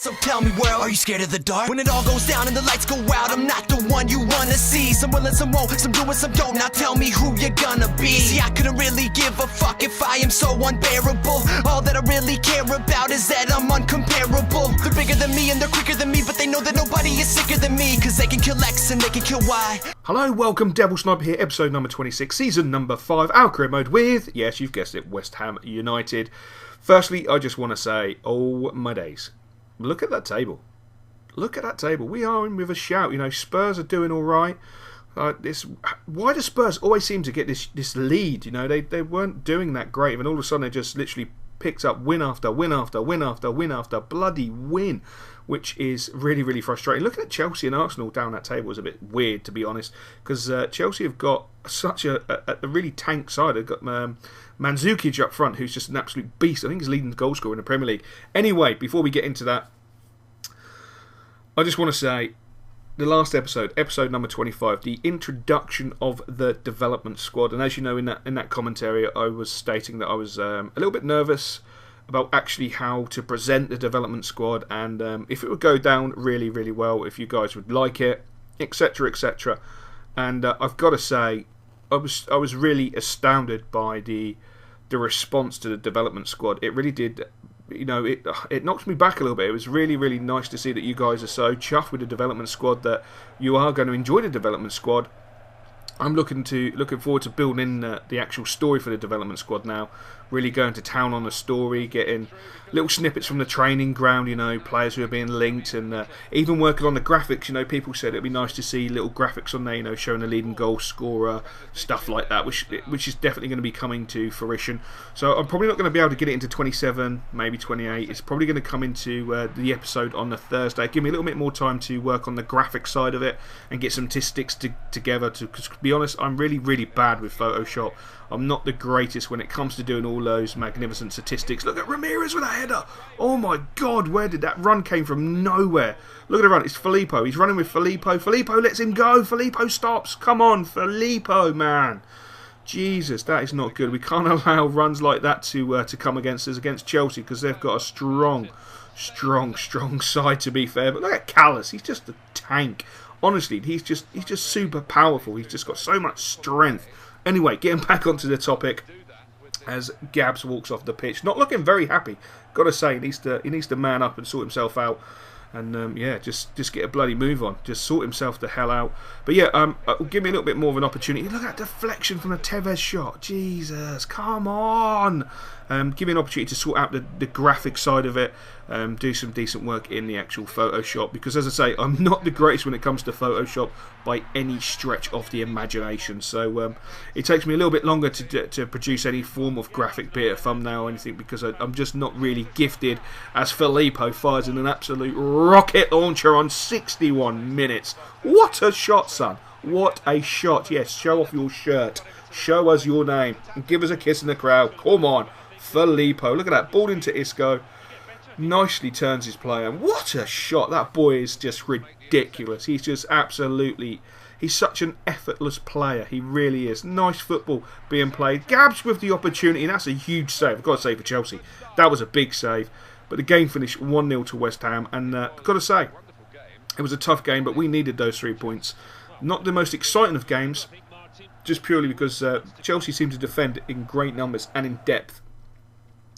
So tell me, world, are you scared of the dark? When it all goes down and the lights go out, I'm not the one you wanna see. Some will and some won't, some do and some don't. Now tell me who you're gonna be. See, I couldn't really give a fuck if I am so unbearable. All that I really care about is that I'm uncomparable. They're bigger than me and they're quicker than me, but they know that nobody is sicker than me, cause they can kill X and they can kill Y. Hello, welcome, Devil Sniper here, episode number 26, season number 5, our career mode with, yes, you've guessed it, West Ham United. Firstly, I just want to say, oh my days, look at that table. Look at that table. We are in with a shout. You know, Spurs are doing all right. Why do Spurs always seem to get this lead? You know, they weren't doing that great, and all of a sudden they just literally picked up win after win after win after win after bloody win, which is really, really frustrating. Looking at Chelsea and Arsenal down that table is a bit weird, to be honest, because Chelsea have got such a really tank side. They've got Mandzukic up front, who's just an absolute beast. I think he's leading goal scorer in the Premier League. Anyway, before we get into that, I just want to say, the last episode number 25, the introduction of the development squad. And as you know, in that commentary, I was stating that I was a little bit nervous about actually how to present the development squad, and if it would go down really, really well, if you guys would like it, etc., etc. And I've got to say, I was really astounded by the response to the development squad. It really did. You know, it knocked me back a little bit. It was really, really nice to see that you guys are so chuffed with the development squad, that you are going to enjoy the development squad. I'm looking forward to building the actual story for the development squad now. Really going to town on the story, getting little snippets from the training ground, you know, players who are being linked, and even working on the graphics. You know, people said it'd be nice to see little graphics on there, you know, showing the leading goal scorer, stuff like that, which is definitely going to be coming to fruition. So I'm probably not going to be able to get it into 27, maybe 28. It's probably going to come into the episode on the Thursday. Give me a little bit more time to work on the graphic side of it and get some statistics together. Because to be honest, I'm really, really bad with Photoshop. I'm not the greatest when it comes to doing all those magnificent statistics. Look at Ramirez with a header. Oh my God, where did that run came from? Nowhere. Look at the run. It's Filippo. He's running with Filippo. Filippo lets him go. Filippo stops. Come on, Filippo, man. Jesus, that is not good. We can't allow runs like that to come against us, against Chelsea, because they've got a strong side, to be fair. But look at Callas. He's just a tank. Honestly, he's just super powerful. He's just got so much strength. Anyway, getting back onto the topic, as Gabs walks off the pitch, not looking very happy. Got to say, he needs to man up and sort himself out, and yeah, just get a bloody move on. Just sort himself the hell out. But yeah, give me a little bit more of an opportunity. Look at that deflection from the Tevez shot. Jesus, come on. Give me an opportunity to sort out the graphic side of it, do some decent work in the actual Photoshop, because as I say, I'm not the greatest when it comes to Photoshop by any stretch of the imagination. So it takes me a little bit longer to produce any form of graphic, be it a thumbnail or anything, because I'm just not really gifted, as Filippo fires in an absolute rocket launcher on 61 minutes. What a shot, son. What a shot. Yes, show off your shirt. Show us your name. And give us a kiss in the crowd. Come on. Filippo, look at that, ball into Isco, nicely turns his play, and what a shot. That boy is just ridiculous. He's just absolutely, he's such an effortless player, he really is. Nice football being played. Gabs with the opportunity, and that's a huge save. I've got to say, for Chelsea, that was a big save. But the game finished 1-0 to West Ham, and I've got to say, it was a tough game, but we needed those 3 points. Not the most exciting of games, just purely because Chelsea seemed to defend in great numbers and in depth.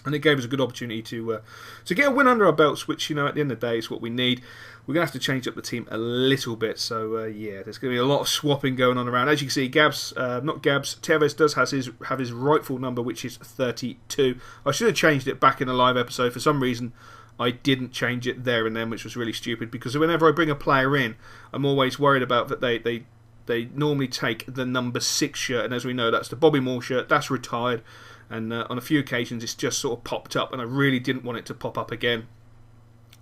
And it gave us a good opportunity to get a win under our belts, which, you know, at the end of the day is what we need. We're going to have to change up the team a little bit. So, yeah, there's going to be a lot of swapping going on around. As you can see, Tevez does have his rightful number, which is 32. I should have changed it back in the live episode. For some reason, I didn't change it there and then, which was really stupid. Because whenever I bring a player in, I'm always worried about that they normally take the number 6 shirt. And as we know, that's the Bobby Moore shirt. That's retired. And on a few occasions it's just sort of popped up, and I really didn't want it to pop up again.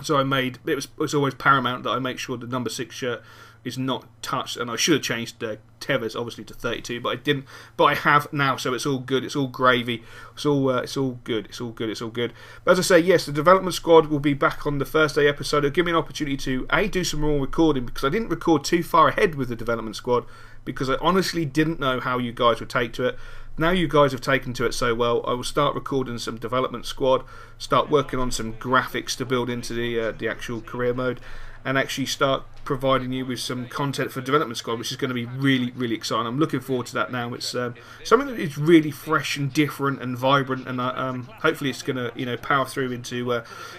So it was always paramount that I make sure the number 6 shirt is not touched, and I should have changed Tevez obviously to 32, but I didn't. But I have now, so it's all good. It's all gravy. It's all good. It's all good. It's all good. But as I say, yes, the development squad will be back on the Thursday episode. It'll give me an opportunity to do some more recording, because I didn't record too far ahead with the development squad, because I honestly didn't know how you guys would take to it. Now you guys have taken to it so well, I will start recording some development squad, start working on some graphics to build into the actual career mode, and actually start providing you with some content for development squad, which is going to be really, really exciting. I'm looking forward to that now. It's something that is really fresh and different and vibrant, and hopefully it's going to power through into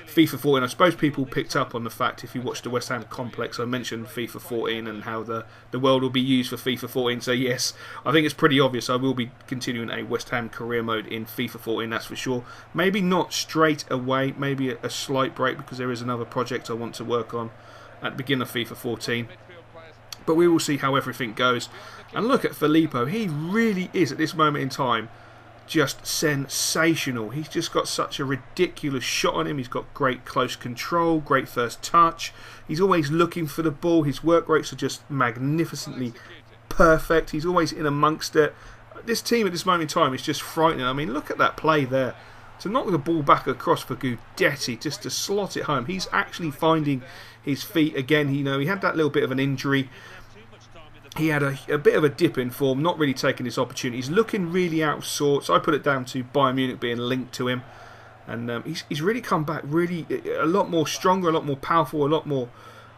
FIFA 14. I suppose people picked up on the fact, if you watched the West Ham complex, I mentioned FIFA 14 and how the world will be used for FIFA 14. So yes, I think it's pretty obvious I will be continuing a West Ham career mode in FIFA 14, that's for sure. Maybe not straight away, maybe a slight break, because there is another project I want to work on at the beginning of FIFA 14, but we will see how everything goes. And look at Filippo, he really is at this moment in time just sensational. He's just got such a ridiculous shot on him. He's got great close control, great first touch, he's always looking for the ball, his work rates are just magnificently perfect, he's always in amongst it. This team at this moment in time is just frightening. I mean, look at that play there, to knock the ball back across for Gudetti, just to slot it home. He's actually finding his feet again. He had that little bit of an injury. He had a bit of a dip in form, not really taking his opportunities, looking really out of sorts. I put it down to Bayern Munich being linked to him. And he's really come back really a lot more stronger, a lot more powerful, a lot more...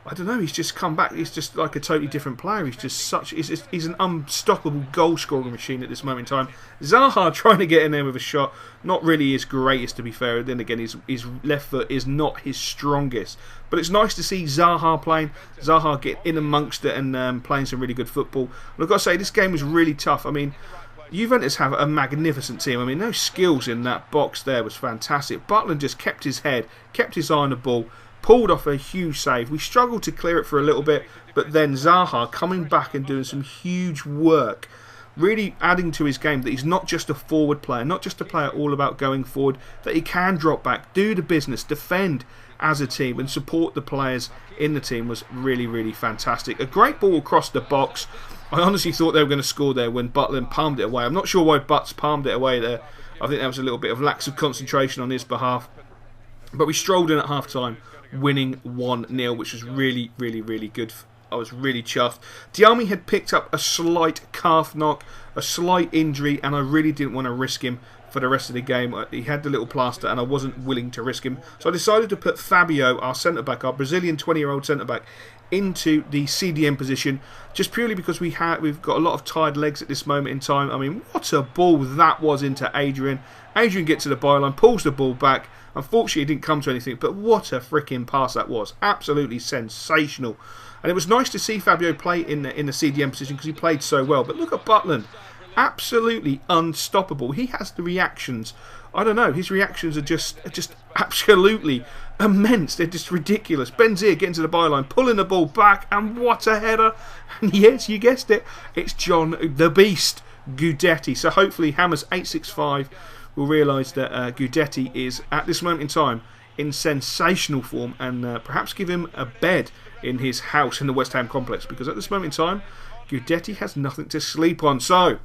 I don't know, he's just come back. He's just like a totally different player. He's just he's an unstoppable goal-scoring machine at this moment in time. Zaha trying to get in there with a shot, not really his greatest, to be fair. Then again, his left foot is not his strongest. But it's nice to see Zaha playing. Zaha get in amongst it and playing some really good football. And I've got to say, this game was really tough. I mean, Juventus have a magnificent team. I mean, those skills in that box there was fantastic. Butland just kept his head, kept his eye on the ball, pulled off a huge save. We struggled to clear it for a little bit, but then Zaha coming back and doing some huge work, really adding to his game, that he's not just a forward player, not just a player all about going forward, that he can drop back, do the business, defend as a team and support the players in the team was really, really fantastic. A great ball across the box. I honestly thought they were going to score there when Butland palmed it away. I'm not sure why Butts palmed it away there. I think that was a little bit of lack of concentration on his behalf. But we strolled in at half-time, winning 1-0, which was really, really, really good. I was really chuffed. Diame had picked up a slight calf knock, a slight injury, and I really didn't want to risk him for the rest of the game. He had the little plaster and I wasn't willing to risk him. So I decided to put Fabio, our centre-back, our Brazilian 20-year-old centre-back, into the CDM position, just purely because we've got a lot of tired legs at this moment in time. I mean, what a ball that was into Adrian. Adrian gets to the byline, pulls the ball back. Unfortunately, it didn't come to anything, but what a freaking pass that was. Absolutely sensational. And it was nice to see Fabio play in the CDM position because he played so well. But look at Butland. Absolutely unstoppable. He has the reactions. I don't know. His reactions are just absolutely immense. They're just ridiculous. Benzia getting to the byline, pulling the ball back, and what a header. And yes, you guessed it. It's John the Beast Gudetti. So hopefully Hammers 865 will realise that Gudetti is, at this moment in time, in sensational form, and perhaps give him a bed in his house in the West Ham complex, because at this moment in time, Gudetti has nothing to sleep on. So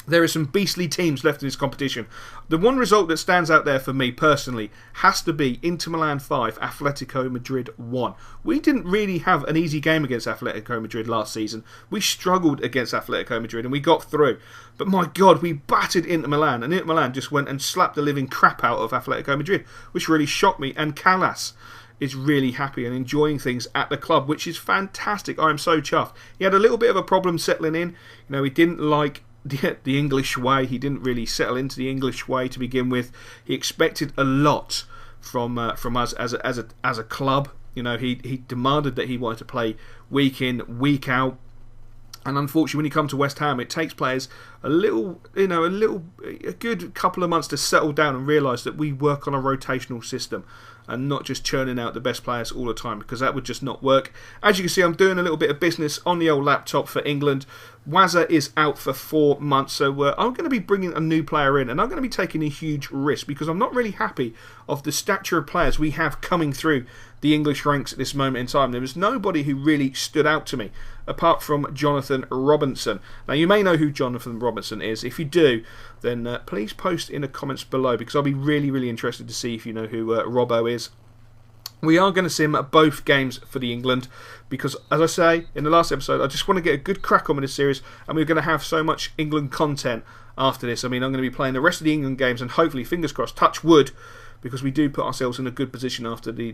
there are some beastly teams left in this competition. The one result that stands out there for me personally has to be Inter Milan 5, Atletico Madrid 1. We didn't really have an easy game against Atletico Madrid last season. We struggled against Atletico Madrid and we got through. But my God, we battered Inter Milan, and Inter Milan just went and slapped the living crap out of Atletico Madrid, which really shocked me. And Callas is really happy and enjoying things at the club, which is fantastic. I am so chuffed. He had a little bit of a problem settling in. he didn't like the English way. He didn't really settle into the English way to begin with. He expected a lot from us as a club. He demanded that he wanted to play week in, week out. And unfortunately, when you come to West Ham, it takes players a good couple of months to settle down and realise that we work on a rotational system and not just churning out the best players all the time, because that would just not work. As you can see, I'm doing a little bit of business on the old laptop for England. Wazza is out for 4 months, so I'm going to be bringing a new player in, and I'm going to be taking a huge risk because I'm not really happy of the stature of players we have coming through the English ranks at this moment in time. There was nobody who really stood out to me apart from Jonathan Robinson. Now, you may know who Jonathan Robinson is. If you do, then please post in the comments below, because I'll be really, really interested to see if you know who Robbo is. We are going to sim both games for the England because, as I say in the last episode, I just want to get a good crack on with this series, and we're going to have so much England content after this. I mean, I'm going to be playing the rest of the England games, and hopefully, fingers crossed, touch wood, because we do put ourselves in a good position after the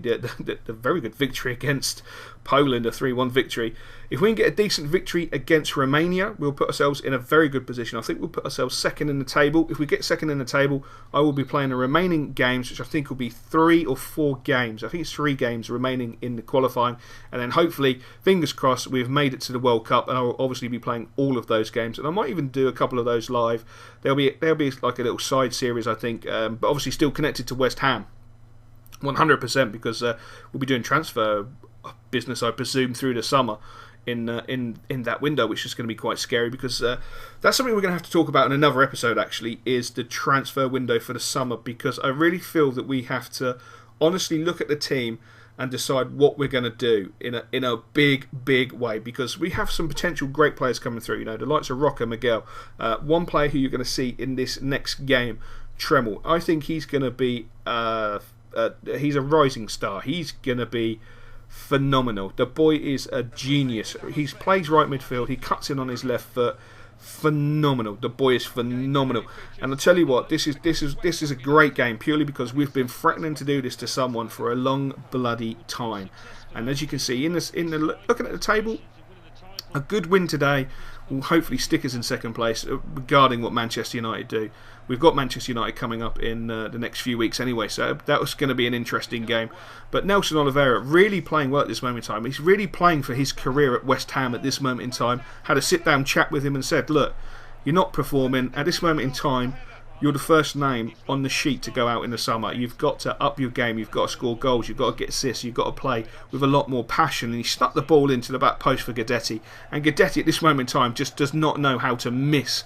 very good victory against Poland, a 3-1 victory. If we can get a decent victory against Romania, we'll put ourselves in a very good position. I think we'll put ourselves second in the table. If we get second in the table, I will be playing the remaining games, which I think will be 3 or 4 games. I think it's 3 games remaining in the qualifying, and then hopefully, fingers crossed, we've made it to the World Cup, and I will obviously be playing all of those games, and I might even do a couple of those live. There'll be like a little side series, I think, but obviously still connected to West Ham 100%, because we'll be doing transfer business, I presume, through the summer in that window, which is going to be quite scary, because that's something we're going to have to talk about in another episode, actually, is the transfer window for the summer, because I really feel that we have to honestly look at the team and decide what we're going to do in a big way, because we have some potential great players coming through. You know, the likes of Rocker Miguel, one player who you're going to see in this next game, Tremel. I think he's going to be he's a rising star. He's going to be phenomenal. The boy is a genius. He plays right midfield. He cuts in on his left foot. Phenomenal. The boy is phenomenal. And I'll tell you what, this is a great game, purely because we've been threatening to do this to someone for a long bloody time. And as you can see looking at the table, a good win today will hopefully stick us in second place, regarding what Manchester United do. We've got Manchester United coming up in the next few weeks anyway, so that was going to be an interesting game. But Nelson Oliveira really playing well at this moment in time. He's really playing for his career at West Ham at this moment in time. Had a sit-down chat with him and said, look, you're not performing. At this moment in time, you're the first name on the sheet to go out in the summer. You've got to up your game. You've got to score goals. You've got to get assists. You've got to play with a lot more passion. And he stuck the ball into the back post for Guidetti. And Guidetti at this moment in time just does not know how to miss.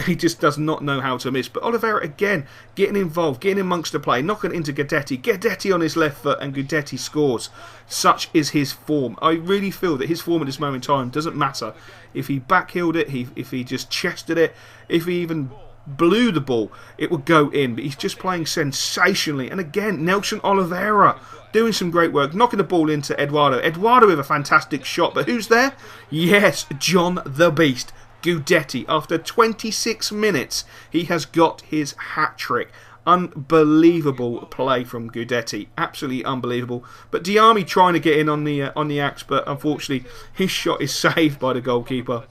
He just does not know how to miss. But Oliveira, again, getting involved, getting amongst the play, knocking into Guidetti. Guidetti on his left foot, and Guidetti scores. Such is his form. I really feel that his form at this moment in time doesn't matter. If he backheeled it, if he just chested it, if he even blew the ball, it would go in. But he's just playing sensationally. And again, Nelson Oliveira doing some great work, knocking the ball into Eduardo. Eduardo with a fantastic shot. But who's there? Yes, John the Beast Guidetti. After 26 minutes, he has got his hat-trick. Unbelievable play from Guidetti. Absolutely unbelievable. But Diami trying to get in on the axe, but unfortunately his shot is saved by the goalkeeper.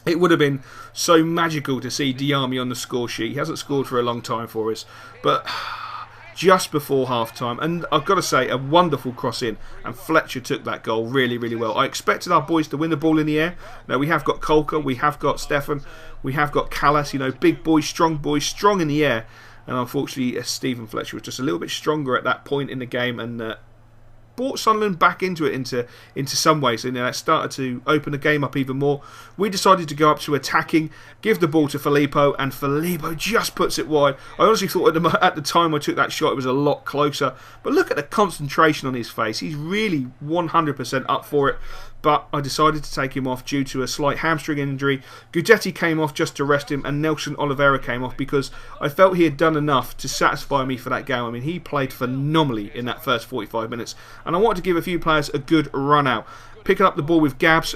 It would have been so magical to see Diami on the score sheet. He hasn't scored for a long time for us, but just before half-time, and I've got to say, a wonderful cross in, and Fletcher took that goal really, really well. I expected our boys to win the ball in the air. Now, we have got Kolka, we have got Stefan, we have got Callas, you know, big boys, strong in the air, and unfortunately, Stephen Fletcher was just a little bit stronger at that point in the game, and brought Sunderland back into it into some ways, and that started to open the game up even more. We decided to go up to attacking, give the ball to Filippo, and Filippo just puts it wide. I honestly thought at the time I took that shot it was a lot closer, but look at the concentration on his face. He's really 100% up for it. But I decided to take him off due to a slight hamstring injury. Guidetti came off just to rest him, and Nelson Oliveira came off because I felt he had done enough to satisfy me for that game. I mean, he played phenomenally in that first 45 minutes, and I wanted to give a few players a good run out. Picking up the ball with Gabs.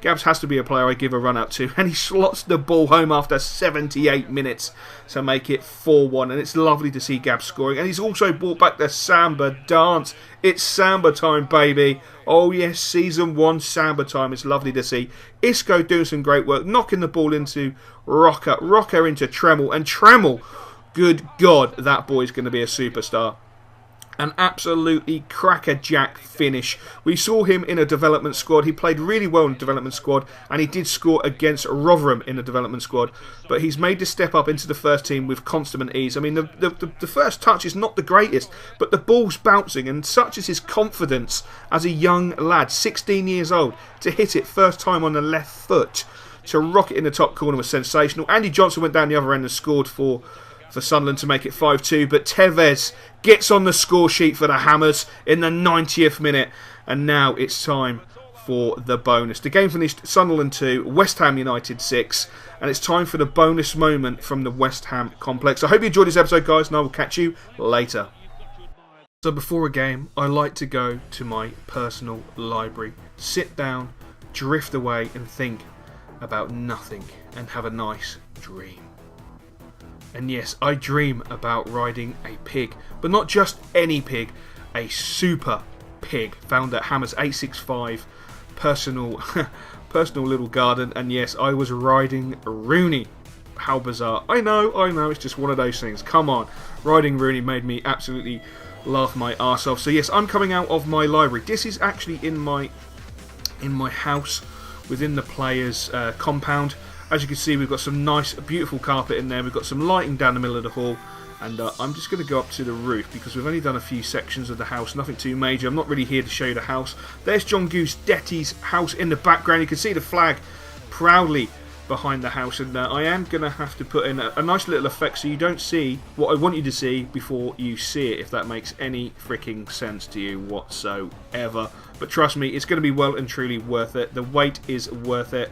Gabs has to be a player I give a run out to, and he slots the ball home after 78 minutes to make it 4-1, and it's lovely to see Gabs scoring. And he's also brought back the Samba dance. It's Samba time, baby. Oh yes, season 1 Samba time. It's lovely to see Isco doing some great work, knocking the ball into Rocker into Tremel, and Tremel, good God, that boy's going to be a superstar. An absolutely crackerjack finish. We saw him in a development squad. He played really well in the development squad, and he did score against Rotherham in the development squad. But he's made the step up into the first team with consummate ease. I mean, the first touch is not the greatest, but the ball's bouncing, and such is his confidence as a young lad, 16 years old, to hit it first time on the left foot. to rocket in the top corner was sensational. Andy Johnson went down the other end and scored for Sunderland to make it 5-2. But Tevez gets on the score sheet for the Hammers in the 90th minute. And now it's time for the bonus. The game finished Sunderland 2, West Ham United 6. And it's time for the bonus moment from the West Ham complex. I hope you enjoyed this episode, guys, and I will catch you later. So before a game, I like to go to my personal library, sit down, drift away and think about nothing and have a nice dream. And yes, I dream about riding a pig, but not just any pig, a super pig found at Hammer's 865 personal little garden. And yes, I was riding Rooney. How bizarre. I know, it's just one of those things. Come on, riding Rooney made me absolutely laugh my arse off. So yes, I'm coming out of my library. This is actually in my house within the players' compound. As you can see, we've got some nice, beautiful carpet in there. We've got some lighting down the middle of the hall. And I'm just going to go up to the roof because we've only done a few sections of the house, nothing too major. I'm not really here to show you the house. There's John Goose Detty's house in the background. You can see the flag proudly behind the house, and I am going to have to put in a nice little effect so you don't see what I want you to see before you see it, if that makes any freaking sense to you whatsoever. But trust me, it's going to be well and truly worth it. The wait is worth it.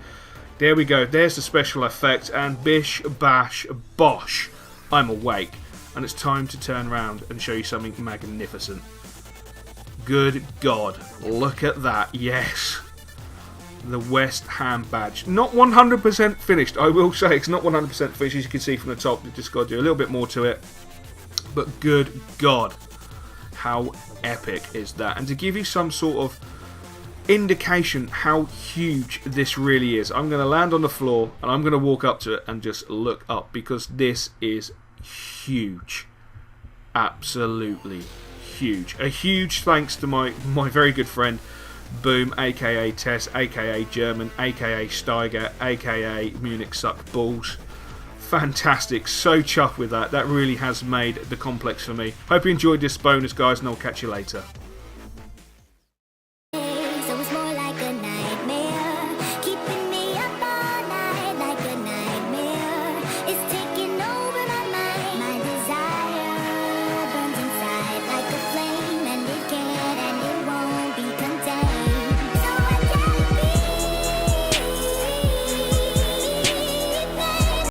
There we go, there's the special effect, and bish bash bosh, I'm awake, and it's time to turn around and show you something magnificent. Good God, look at that, yes. The West Ham badge. Not 100% finished, I will say. It's not 100% finished, as you can see from the top. You've just got to do a little bit more to it. But good God, how epic is that? And to give you some sort of indication how huge this really is, I'm going to land on the floor and I'm going to walk up to it and just look up, because this is huge. Absolutely huge. A huge thanks to my very good friend Boom, aka Tess, aka German, aka Steiger, aka Munich Suck Balls. Fantastic, so chuffed with that. That really has made the complex for me. Hope you enjoyed this bonus, guys, and I'll catch you later.